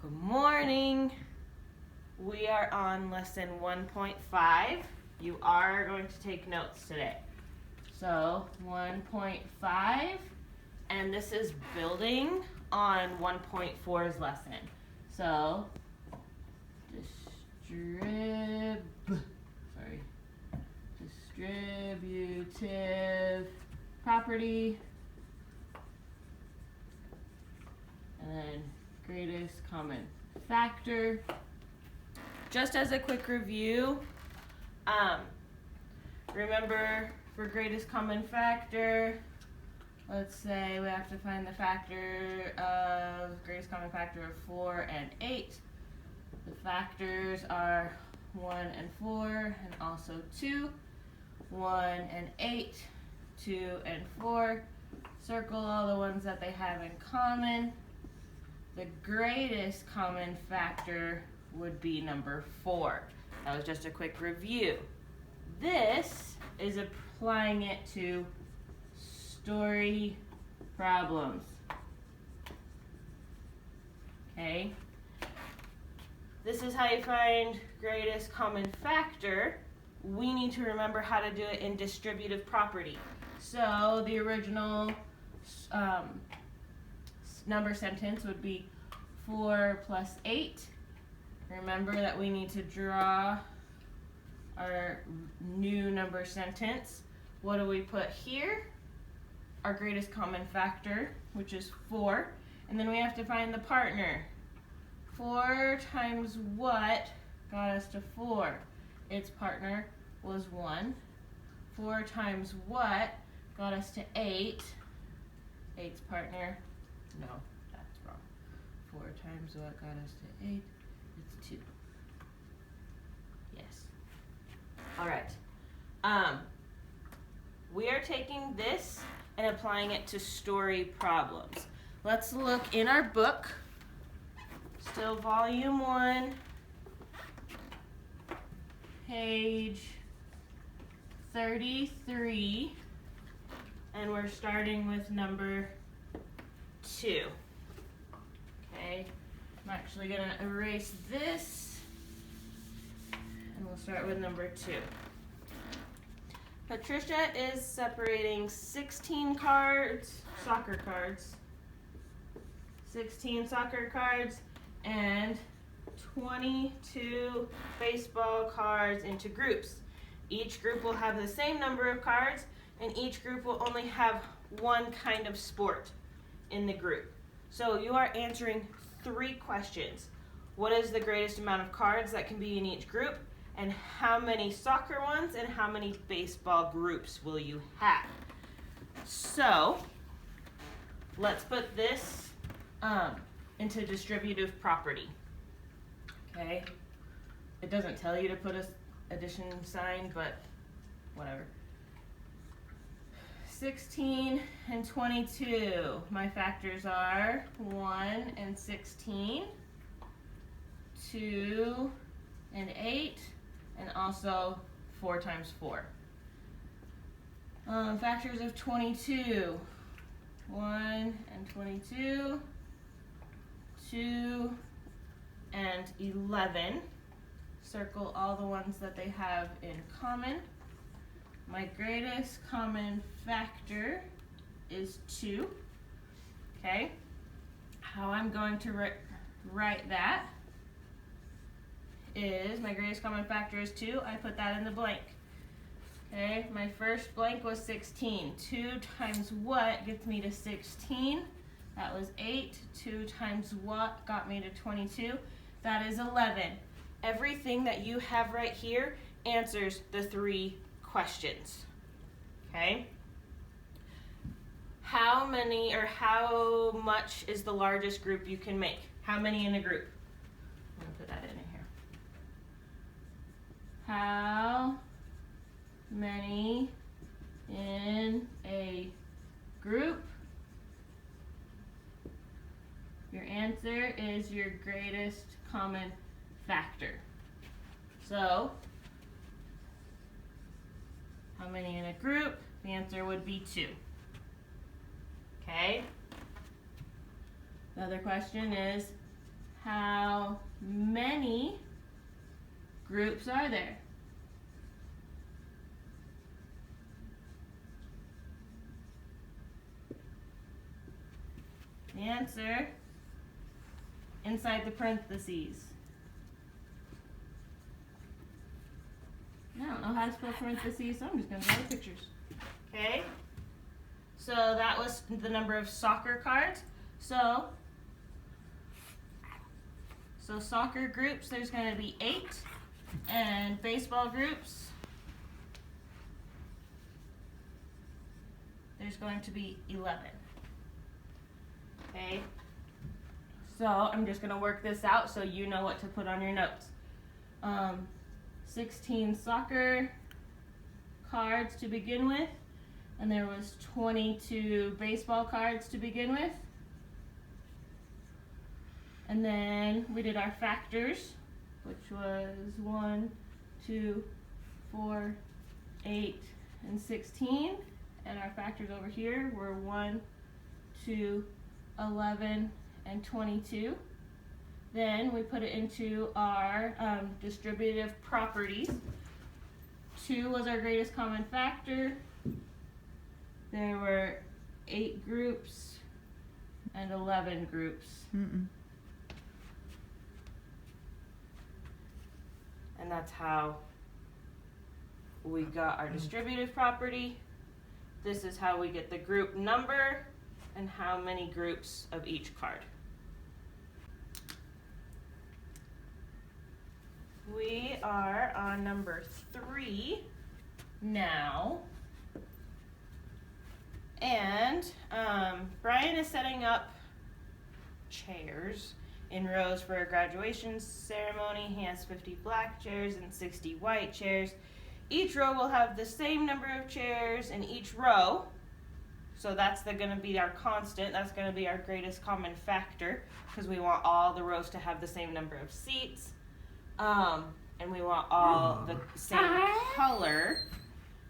Good morning. We are on lesson 1.5. You are going to take notes today. So 1.5, and this is building on 1.4's lesson. So distributive property, and then greatest common factor. Just as a quick review, remember for greatest common factor, let's say we have to find the factor of greatest common factor of 4 and 8. The factors are 1 and 4 and also 2. 1 and 8, 2 and 4. Circle all the ones that they have in common. The greatest common factor would be number 4. That was just a quick review. This is applying it to story problems. Okay? This is how you find greatest common factor. We need to remember how to do it in distributive property. So the original number sentence would be 4 plus 8. Remember that we need to draw our new number sentence. What do we put here? Our greatest common factor, which is 4. And then we have to find the partner. 4 times what got us to 4? Its partner was 1. 4 times what got us to 8? 8's partner, no, that's wrong. 4 times what got us to 8? It's 2. Yes. All right. We are taking this and applying it to story problems. Let's look in our book. Still volume 1, page 33, and we're starting with number 2. Okay, I'm actually going to erase this, and we'll start with number 2. Patricia is separating 16 soccer cards, 16 soccer cards, and 22 baseball cards into groups. Each group will have the same number of cards, and each group will only have one kind of sport in the group. So you are answering 3 questions. What is the greatest amount of cards that can be in each group? And how many soccer ones and how many baseball groups will you have? So let's put this into distributive property. Okay? It doesn't tell you to put a addition sign, but whatever. 16 and 22. My factors are 1 and 16, 2 and 8, and also 4 times 4. Factors of 22. 1 and 22, 2 and 11. Circle all the ones that they have in common. My greatest common factor is 2. Okay? How I'm going to write that is my greatest common factor is 2. I put that in the blank. Okay? My first blank was 16. 2 times what gets me to 16? That was 8. 2 times what got me to 22? That is 11. Everything that you have right here answers the 3 questions. Okay? How many or how much is the largest group you can make? How many in a group? I'm going to put that in here. How many in a group? Your answer is your greatest common factor. So, how many in a group? The answer would be 2. Okay? The other question is, how many groups are there? The answer inside the parentheses. I don't know how to spell parentheses, so I'm just going to draw the pictures. Okay? So that was the number of soccer cards. So soccer groups, there's going to be 8. And baseball groups, there's going to be 11. Okay? So I'm just going to work this out so you know what to put on your notes. 16 soccer cards to begin with, and there was 22 baseball cards to begin with. And then we did our factors, which was 1, 2, 4, 8, and 16. And our factors over here were 1, 2, 11, and 22. Then we put it into our distributive properties. 2 was our greatest common factor. There were 8 groups and 11 groups. And that's how we got our distributive property. This is how we get the group number and how many groups of each card. We are on number 3 now. And Brian is setting up chairs in rows for a graduation ceremony. He has 50 black chairs and 60 white chairs. Each row will have the same number of chairs in each row. So that's going to be our constant. That's going to be our greatest common factor, because we want all the rows to have the same number of seats. And we want all the same color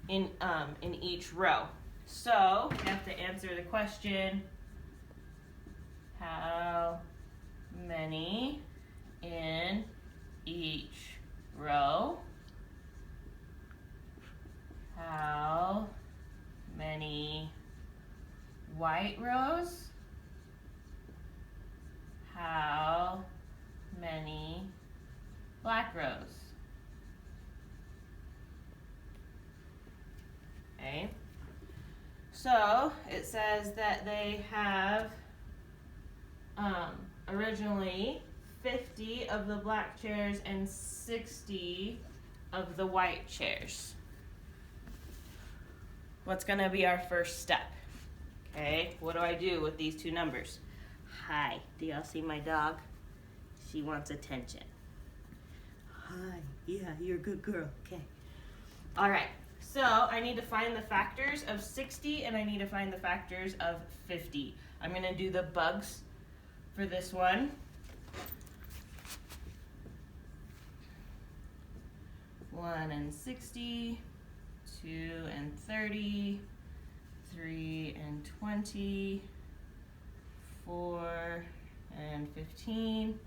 in each row. So we have to answer the question, how many in each row? How many white rows? How many black rows? Okay. So it says that they have originally 50 of the black chairs and 60 of the white chairs. What's going to be our first step? Okay, what do I do with these two numbers? Hi, do y'all see my dog? She wants attention. Hi, yeah, you're a good girl. Okay. All right, so I need to find the factors of 60 and I need to find the factors of 50. I'm going to do the bugs for this one. 1 and 60, 2 and 30, 3 and 20, 4 and 15,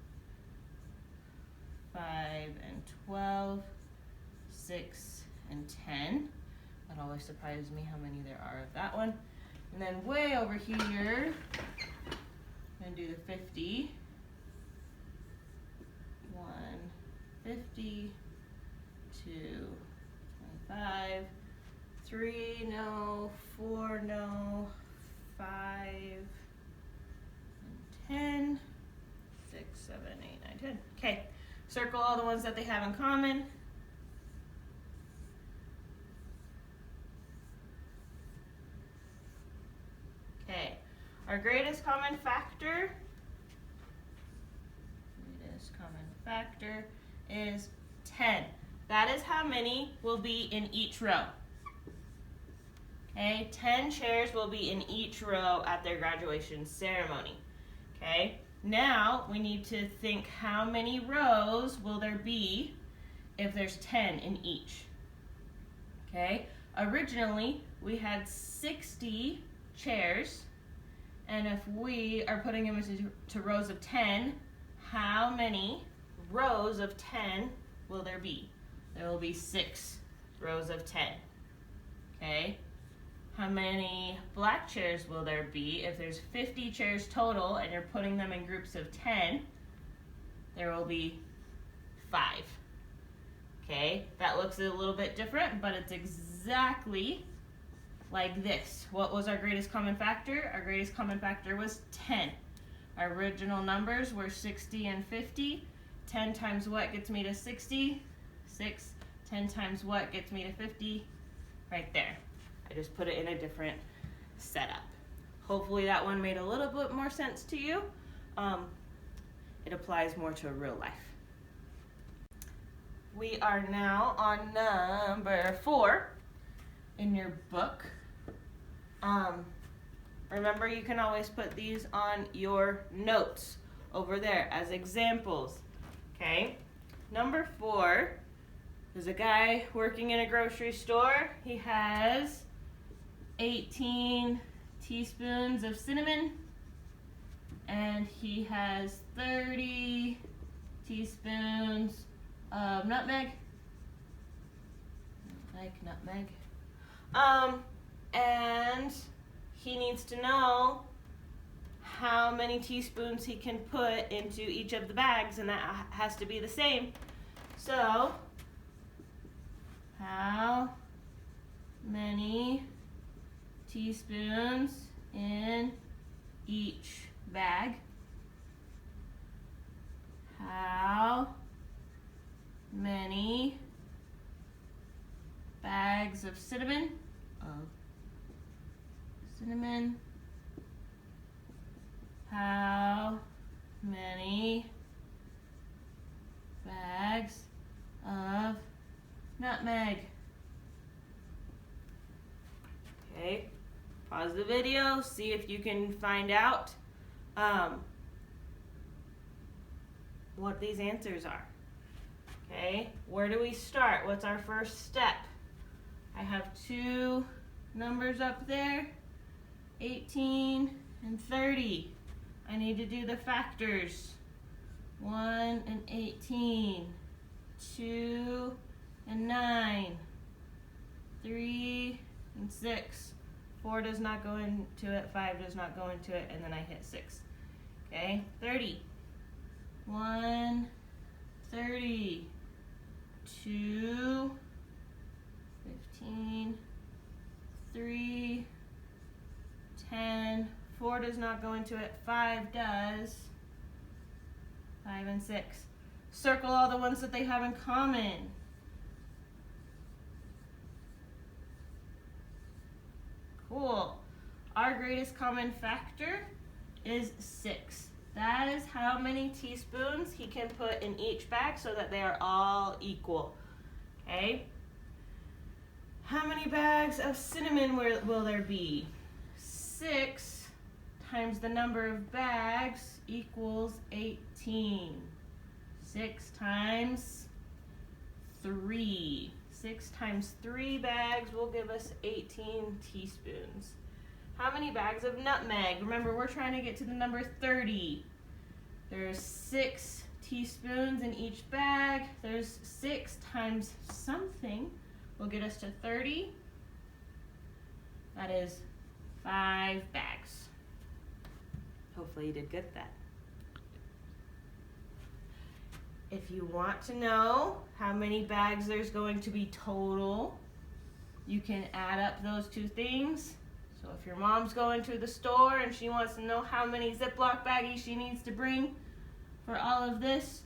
5 and 12, 6 and 10. That always surprises me how many there are of that one. And then way over here, I'm going to do the 50. 1, 50, 2, 25, 3, no, 4, no, 5, and 10, 6, 7, 8, 9, 10. Okay, circle all the ones that they have in common. Okay, our greatest common factor is 10. That is how many will be in each row. Okay, 10 chairs will be in each row at their graduation ceremony. Okay, now we need to think how many rows will there be if there's 10 in each. Okay, originally we had 60 chairs, and if we are putting them into rows of 10, how many rows of 10 will there be? There will be 6 rows of 10. Okay? How many black chairs will there be? If there's 50 chairs total and you're putting them in groups of 10, there will be 5. Okay? That looks a little bit different, but it's exactly like this. What was our greatest common factor? Our greatest common factor was 10. Our original numbers were 60 and 50. 10 times what gets me to 60? 6. 10 times what gets me to 50? Right there. I just put it in a different setup. Hopefully that one made a little bit more sense to you. It applies more to real life. We are now on number 4 in your book. Remember, you can always put these on your notes over there as examples. Okay? Number 4 is a guy working in a grocery store. He has 18 teaspoons of cinnamon, and he has 30 teaspoons of nutmeg. Like nutmeg. And he needs to know how many teaspoons he can put into each of the bags, and that has to be the same. So, how many teaspoons in each bag? How many bags of cinnamon? How many bags of nutmeg? Okay, pause the video, see if you can find out what these answers are. Okay, where do we start? What's our first step? I have 2 numbers up there, 18 and 30. I need to do the factors. 1 and 18, 2 and 9, 3 and 6. 4 does not go into it, 5 does not go into it, and then I hit 6. Okay, 30. 1, 30, 2, 15, 3, 10, 4 does not go into it, 5 does, 5 and 6. Circle all the ones that they have in common. Cool. Our greatest common factor is 6. That is how many teaspoons he can put in each bag so that they are all equal. Okay? How many bags of cinnamon will there be? 6 times the number of bags equals 18. 6 times 3. 6 times 3 bags will give us 18 teaspoons. How many bags of nutmeg? Remember, we're trying to get to the number 30. There's 6 teaspoons in each bag. There's 6 times something will get us to 30. That is 5 bags. Hopefully you did get that. If you want to know how many bags there's going to be total, you can add up those 2 things. So if your mom's going to the store and she wants to know how many Ziploc baggies she needs to bring for all of this,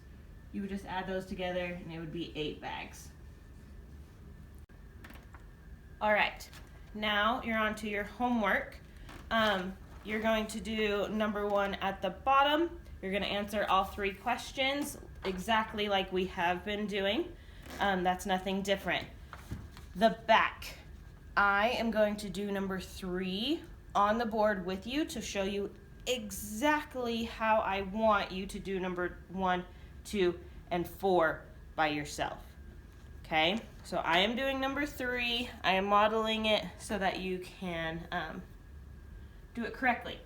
you would just add those together and it would be 8 bags. All right, now you're on to your homework. You're going to do number 1 at the bottom. You're going to answer all 3 questions exactly like we have been doing. That's nothing different. The back. I am going to do number 3 on the board with you to show you exactly how I want you to do number 1, 2, and 4 by yourself. Okay, so I am doing number 3. I am modeling it so that you can do it correctly.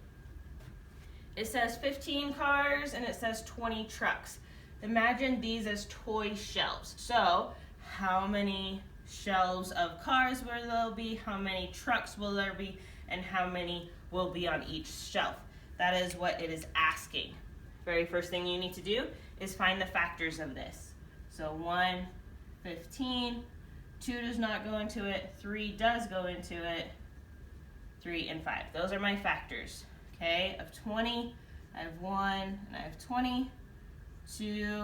It says 15 cars and it says 20 trucks. imagine these as toy shelves. So how many shelves of cars will there be, how many trucks will there be, and how many will be on each shelf. That is what it is asking. Very first thing you need to do is find the factors of this. So 1, 15, 2 does not go into it, 3 does go into it, 3 and 5. Those are my factors, okay? Of 20, I have 1 and I have 20, 2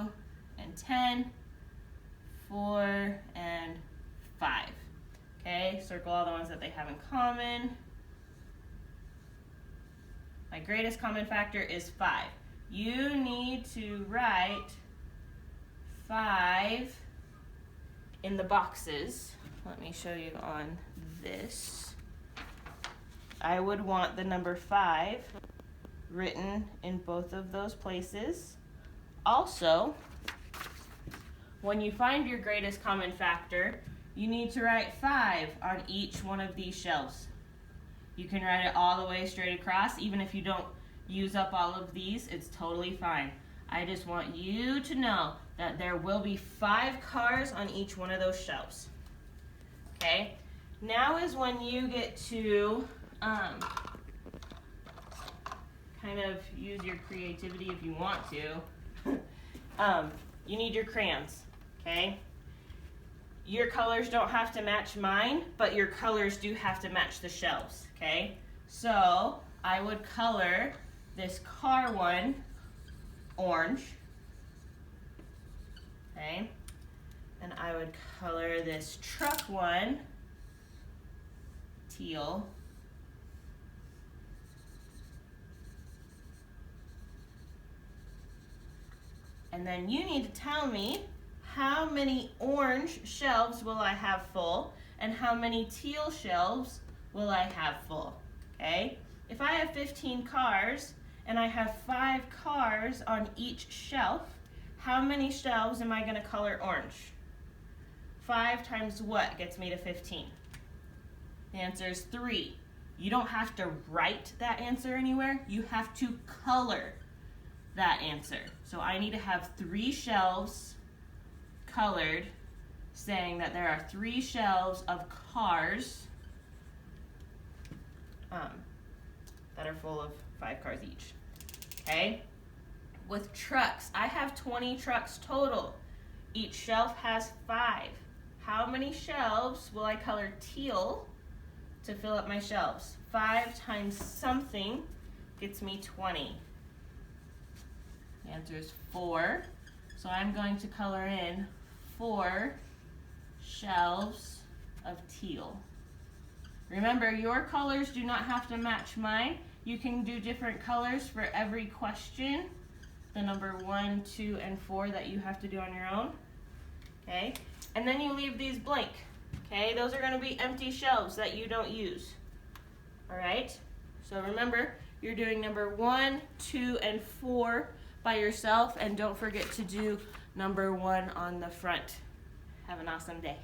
and 10, 4 and 5. Okay, circle all the ones that they have in common. My greatest common factor is 5. You need to write 5 in the boxes. Let me show you on this. I would want the number 5 written in both of those places. Also, when you find your greatest common factor, you need to write 5 on each one of these shelves. You can write it all the way straight across. Even if you don't use up all of these, it's totally fine. I just want you to know that there will be 5 cars on each one of those shelves. Okay? Now is when you get to kind of use your creativity if you want to. You need your crayons, okay? Your colors don't have to match mine, but your colors do have to match the shelves, okay? So I would color this car one orange, okay? And I would color this truck one teal. And then you need to tell me how many orange shelves will I have full and how many teal shelves will I have full, okay? If I have 15 cars and I have 5 cars on each shelf, how many shelves am I going to color orange? 5 times what gets me to 15? The answer is 3. You don't have to write that answer anywhere. You have to color that answer. So I need to have 3 shelves colored saying that there are 3 shelves of cars that are full of 5 cars each. Okay? With trucks, I have 20 trucks total. Each shelf has 5. How many shelves will I color teal to fill up my shelves? 5 times something gets me 20. The answer is 4. So I'm going to color in 4 shelves of teal. Remember, your colors do not have to match mine. You can do different colors for every question. The number 1, 2, and 4 that you have to do on your own. Okay? And then you leave these blank. Okay? Those are going to be empty shelves that you don't use. Alright? So remember, you're doing number 1, 2, and 4 by yourself, and don't forget to do number 1 on the front. Have an awesome day.